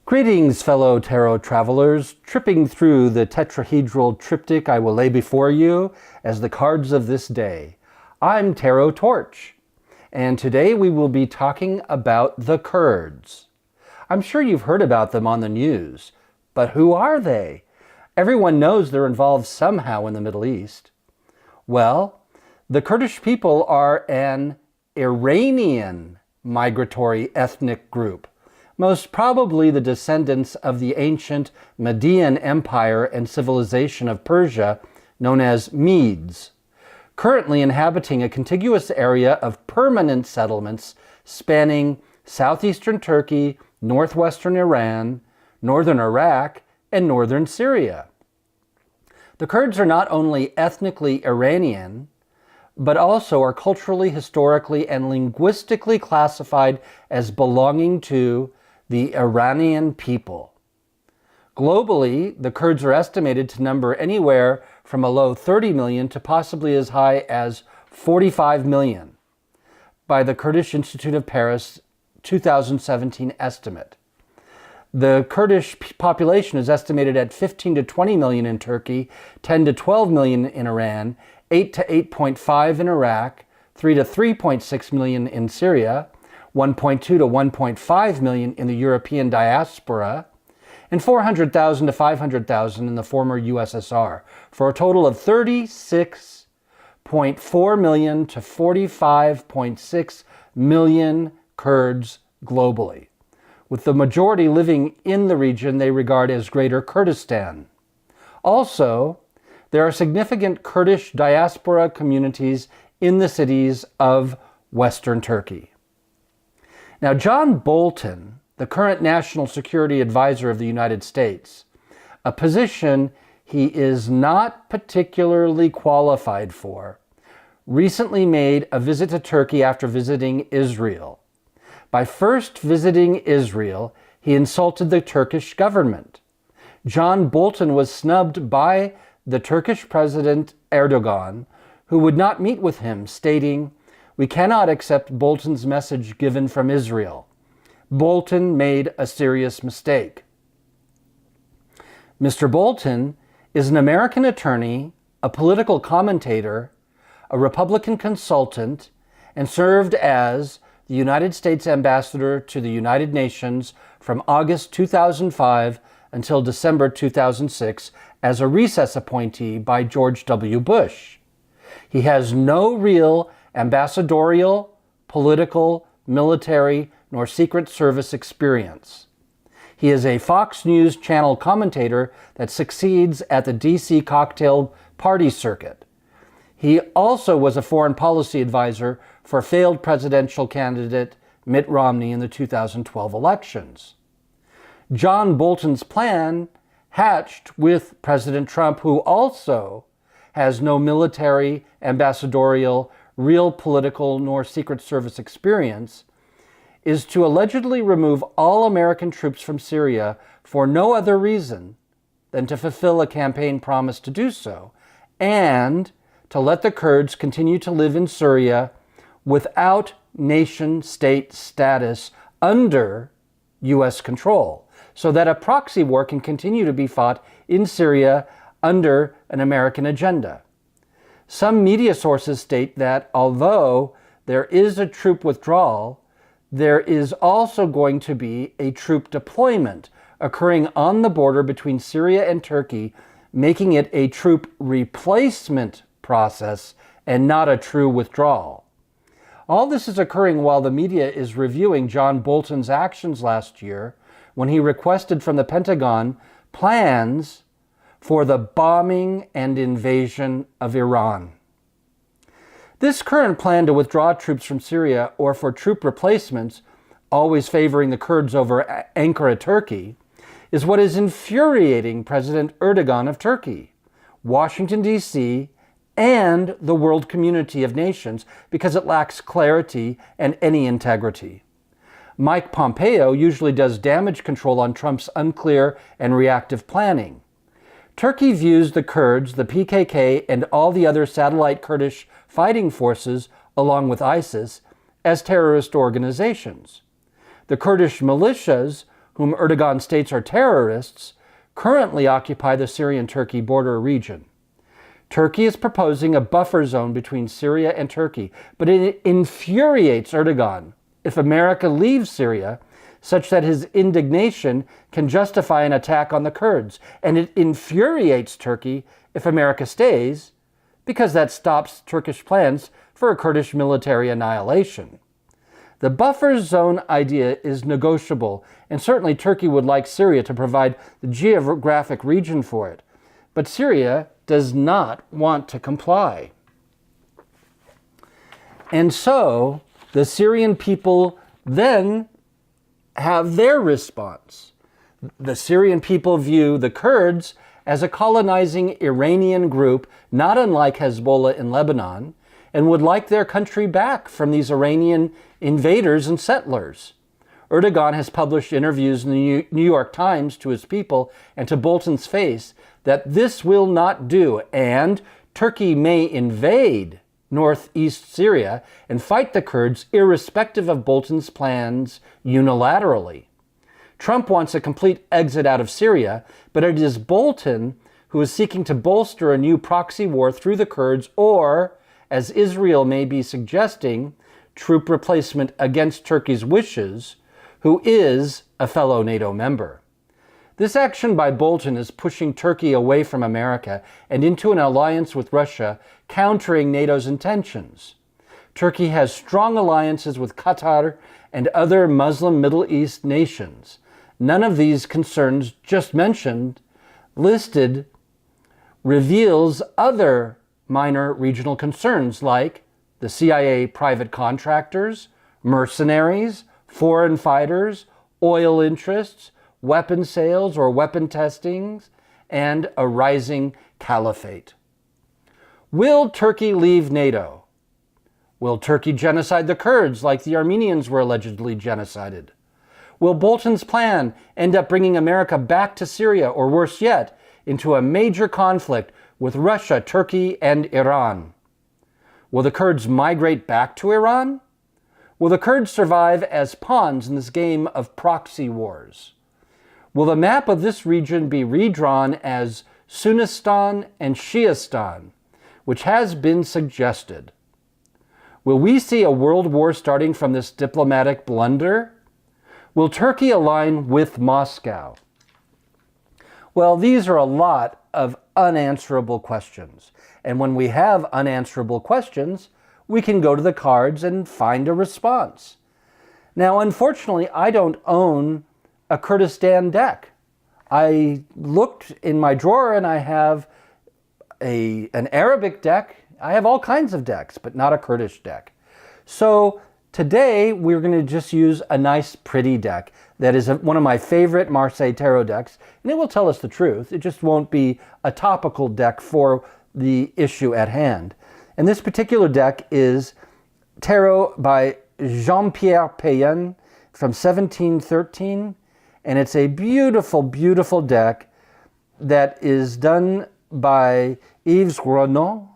Greetings, fellow tarot travelers, tripping through the tetrahedral triptych I will lay before you as the cards of this day. I'm Tarot Torch, and today we will be talking about the Kurds. I'm sure you've heard about them on the news, but who are they? Everyone knows they're involved somehow in the Middle East. Well, the Kurdish people are an Iranian migratory ethnic group, most probably the descendants of the ancient Median Empire and civilization of Persia, known as Medes, currently inhabiting a contiguous area of permanent settlements spanning southeastern Turkey, northwestern Iran, northern Iraq, and northern Syria. The Kurds are not only ethnically Iranian, but also are culturally, historically, and linguistically classified as belonging to the Iranian people. Globally, the Kurds are estimated to number anywhere from a low 30 million to possibly as high as 45 million by the Kurdish Institute of Paris 2017 estimate. The Kurdish population is estimated at 15 to 20 million in Turkey, 10 to 12 million in Iran, 8 to 8.5 in Iraq, 3 to 3.6 million in Syria, 1.2 to 1.5 million in the European diaspora, and 400,000 to 500,000 in the former USSR, for a total of 36.4 million to 45.6 million Kurds globally, with the majority living in the region they regard as Greater Kurdistan. Also, there are significant Kurdish diaspora communities in the cities of Western Turkey. Now, John Bolton, the current National Security Advisor of the United States, a position he is not particularly qualified for, recently made a visit to Turkey after visiting Israel. By first visiting Israel, he insulted the Turkish government. John Bolton was snubbed by the Turkish President Erdogan, who would not meet with him, stating, "We cannot accept Bolton's message given from Israel. Bolton made a serious mistake." Mr. Bolton is an American attorney, a political commentator, a Republican consultant, and served as the United States Ambassador to the United Nations from August 2005 until December 2006 as a recess appointee by George W. Bush. He has no real ambassadorial, political, military, nor Secret Service experience. He is a Fox News Channel commentator that succeeds at the D.C. cocktail party circuit. He also was a foreign policy advisor for failed presidential candidate Mitt Romney in the 2012 elections. John Bolton's plan hatched with President Trump, who also has no military, ambassadorial, real political, nor Secret Service experience, is to allegedly remove all American troops from Syria for no other reason than to fulfill a campaign promise to do so, and to let the Kurds continue to live in Syria without nation-state status under U.S. control, so that a proxy war can continue to be fought in Syria under an American agenda. Some media sources state that although there is a troop withdrawal, there is also going to be a troop deployment occurring on the border between Syria and Turkey, making it a troop replacement process and not a true withdrawal. All this is occurring while the media is reviewing John Bolton's actions last year when he requested from the Pentagon plans for the bombing and invasion of Iran. This current plan to withdraw troops from Syria or for troop replacements, always favoring the Kurds over Ankara, Turkey, is what is infuriating President Erdogan of Turkey, Washington, D.C., and the world community of nations because it lacks clarity and any integrity. Mike Pompeo usually does damage control on Trump's unclear and reactive planning. Turkey views the Kurds, the PKK, and all the other satellite Kurdish fighting forces, along with ISIS, as terrorist organizations. The Kurdish militias, whom Erdogan states are terrorists, currently occupy the Syrian-Turkey border region. Turkey is proposing a buffer zone between Syria and Turkey, but it infuriates Erdogan if America leaves Syria, such that his indignation can justify an attack on the Kurds. And it infuriates Turkey if America stays, because that stops Turkish plans for a Kurdish military annihilation. The buffer zone idea is negotiable, and certainly Turkey would like Syria to provide the geographic region for it. But Syria does not want to comply. And so the Syrian people then have their response. The Syrian people view the Kurds as a colonizing Iranian group, not unlike Hezbollah in Lebanon, and would like their country back from these Iranian invaders and settlers. Erdogan has published interviews in the New York Times to his people and to Bolton's face that this will not do, and Turkey may invade northeast Syria and fight the Kurds irrespective of Bolton's plans unilaterally. Trump wants a complete exit out of Syria, but it is Bolton who is seeking to bolster a new proxy war through the Kurds, or, as Israel may be suggesting, troop replacement against Turkey's wishes, who is a fellow NATO member. This action by Bolton is pushing Turkey away from America and into an alliance with Russia, countering NATO's intentions. Turkey has strong alliances with Qatar and other Muslim Middle East nations. None of these concerns just mentioned listed reveals other minor regional concerns like the CIA private contractors, mercenaries, foreign fighters, oil interests, weapon sales or weapon testings, and a rising caliphate. Will Turkey leave NATO? Will Turkey genocide the Kurds like the Armenians were allegedly genocided? Will Bolton's plan end up bringing America back to Syria, or worse yet, into a major conflict with Russia, Turkey, and Iran? Will the Kurds migrate back to Iran? Will the Kurds survive as pawns in this game of proxy wars? Will the map of this region be redrawn as Sunnistan and Shiistan, which has been suggested? Will we see a world war starting from this diplomatic blunder? Will Turkey align with Moscow? Well, these are a lot of unanswerable questions. And when we have unanswerable questions, we can go to the cards and find a response. Now, unfortunately, I don't own a Kurdistan deck. I looked in my drawer and I have an Arabic deck. I have all kinds of decks, but not a Kurdish deck. So today we're going to just use a nice, pretty deck that is one of my favorite Marseille Tarot decks, and it will tell us the truth. It just won't be a topical deck for the issue at hand. And this particular deck is Tarot by Jean-Pierre Payen from 1713, and it's a beautiful, beautiful deck that is done by Yves Grenot,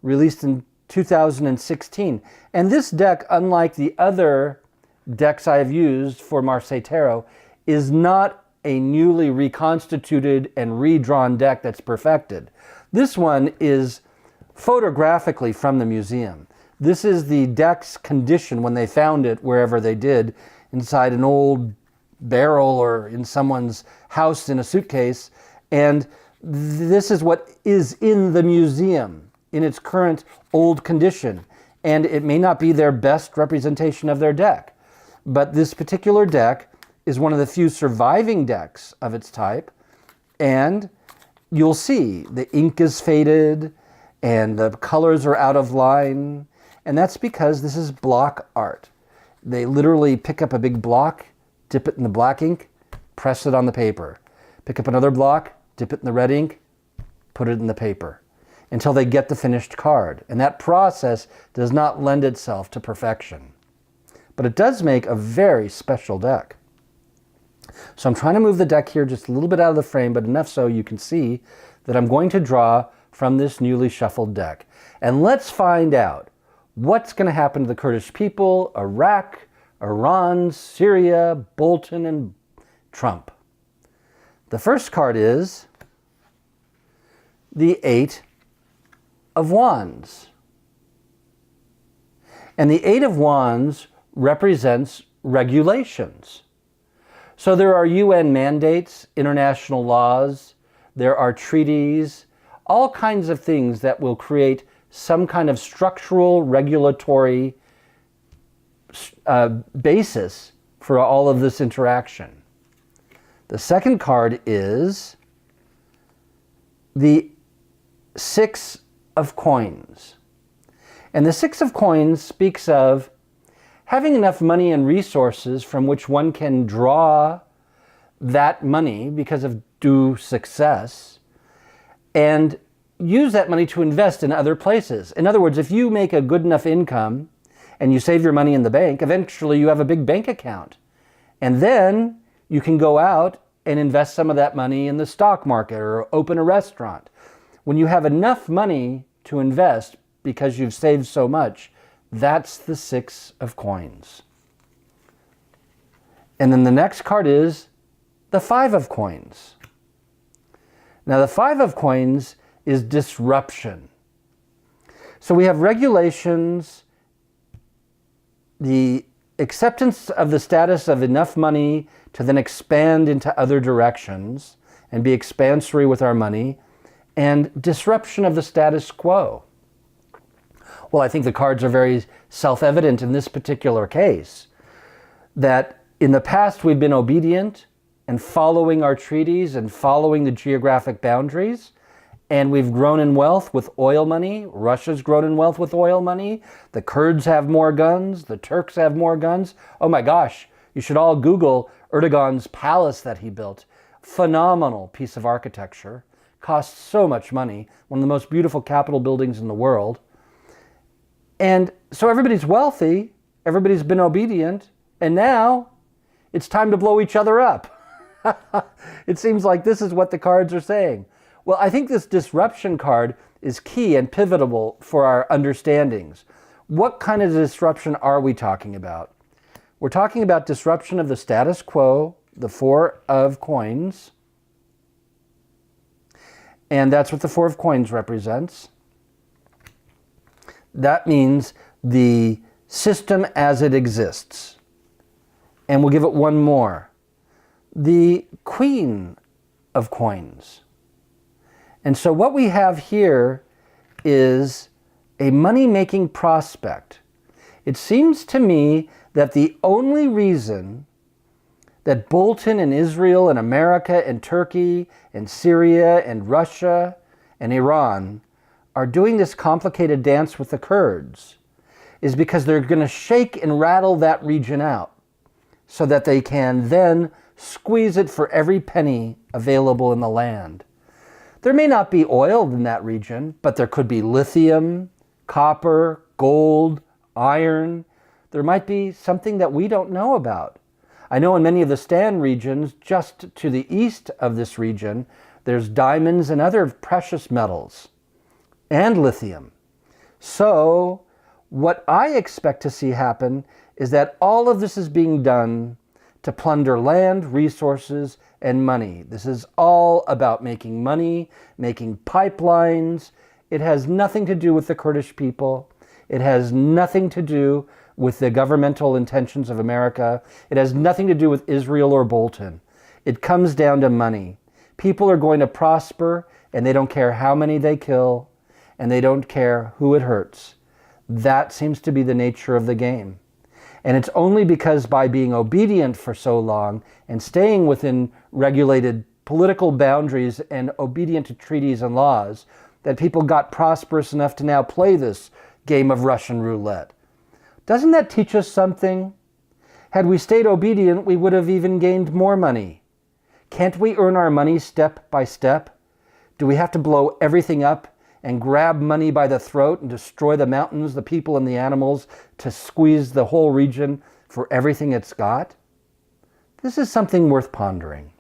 released in 2016. And this deck, unlike the other decks I have used for Marseille Tarot, is not a newly reconstituted and redrawn deck that's perfected. This one is photographically from the museum. This is the deck's condition when they found it, wherever they did, inside an old barrel or in someone's house in a suitcase. And this is what is in the museum in its current old condition. And it may not be their best representation of their deck, but this particular deck is one of the few surviving decks of its type. And you'll see the ink is faded and the colors are out of line. And that's because this is block art. They literally pick up a big block, dip it in the black ink, press it on the paper. Pick up another block, dip it in the red ink, put it in the paper until they get the finished card. And that process does not lend itself to perfection. But it does make a very special deck. So I'm trying to move the deck here just a little bit out of the frame, but enough so you can see that I'm going to draw from this newly shuffled deck. And let's find out what's going to happen to the Kurdish people, Iraq, Iran, Syria, Bolton, and Trump. The first card is the Eight of Wands. And the Eight of Wands represents regulations. So there are UN mandates, international laws, there are treaties, all kinds of things that will create some kind of structural regulatory basis for all of this interaction. The second card is the Six of Coins. And the Six of Coins speaks of having enough money and resources from which one can draw that money because of due success and use that money to invest in other places. In other words, if you make a good enough income and you save your money in the bank, eventually you have a big bank account. And then you can go out and invest some of that money in the stock market or open a restaurant. When you have enough money to invest because you've saved so much, that's the Six of Coins. And then the next card is the Five of Coins. Now the Five of Coins is disruption. So we have regulations, the acceptance of the status of enough money to then expand into other directions and be expansory with our money, and disruption of the status quo. Well, I think the cards are very self-evident in this particular case, that in the past we've been obedient and following our treaties and following the geographic boundaries, and we've grown in wealth with oil money. Russia's grown in wealth with oil money. The Kurds have more guns. The Turks have more guns. Oh my gosh, you should all Google Erdogan's palace that he built. Phenomenal piece of architecture. Costs so much money. One of the most beautiful Capitol buildings in the world. And so everybody's wealthy, everybody's been obedient, and now it's time to blow each other up. It seems like this is what the cards are saying. Well, I think this disruption card is key and pivotal for our understandings. What kind of disruption are we talking about? We're talking about disruption of the status quo, the Four of Coins, and that's what the Four of Coins represents. That means the system as it exists. And we'll give it one more. The Queen of Coins. And so what we have here is a money-making prospect. It seems to me that the only reason that Bolton and Israel and America and Turkey and Syria and Russia and Iran are doing this complicated dance with the Kurds is because they're going to shake and rattle that region out so that they can then squeeze it for every penny available in the land. There may not be oil in that region, but there could be lithium, copper, gold, iron. There might be something that we don't know about. I know in many of the Stan regions, just to the east of this region, there's diamonds and other precious metals and lithium. So what I expect to see happen is that all of this is being done to plunder land, resources, and money. This is all about making money, making pipelines. It has nothing to do with the Kurdish people. It has nothing to do with the governmental intentions of America. It has nothing to do with Israel or Bolton. It comes down to money. People are going to prosper, and they don't care how many they kill, and they don't care who it hurts. That seems to be the nature of the game. And it's only because by being obedient for so long and staying within regulated political boundaries and obedient to treaties and laws that people got prosperous enough to now play this game of Russian roulette. Doesn't that teach us something? Had we stayed obedient, we would have even gained more money. Can't we earn our money step by step? Do we have to blow everything up and grab money by the throat and destroy the mountains, the people, and the animals to squeeze the whole region for everything it's got? This is something worth pondering.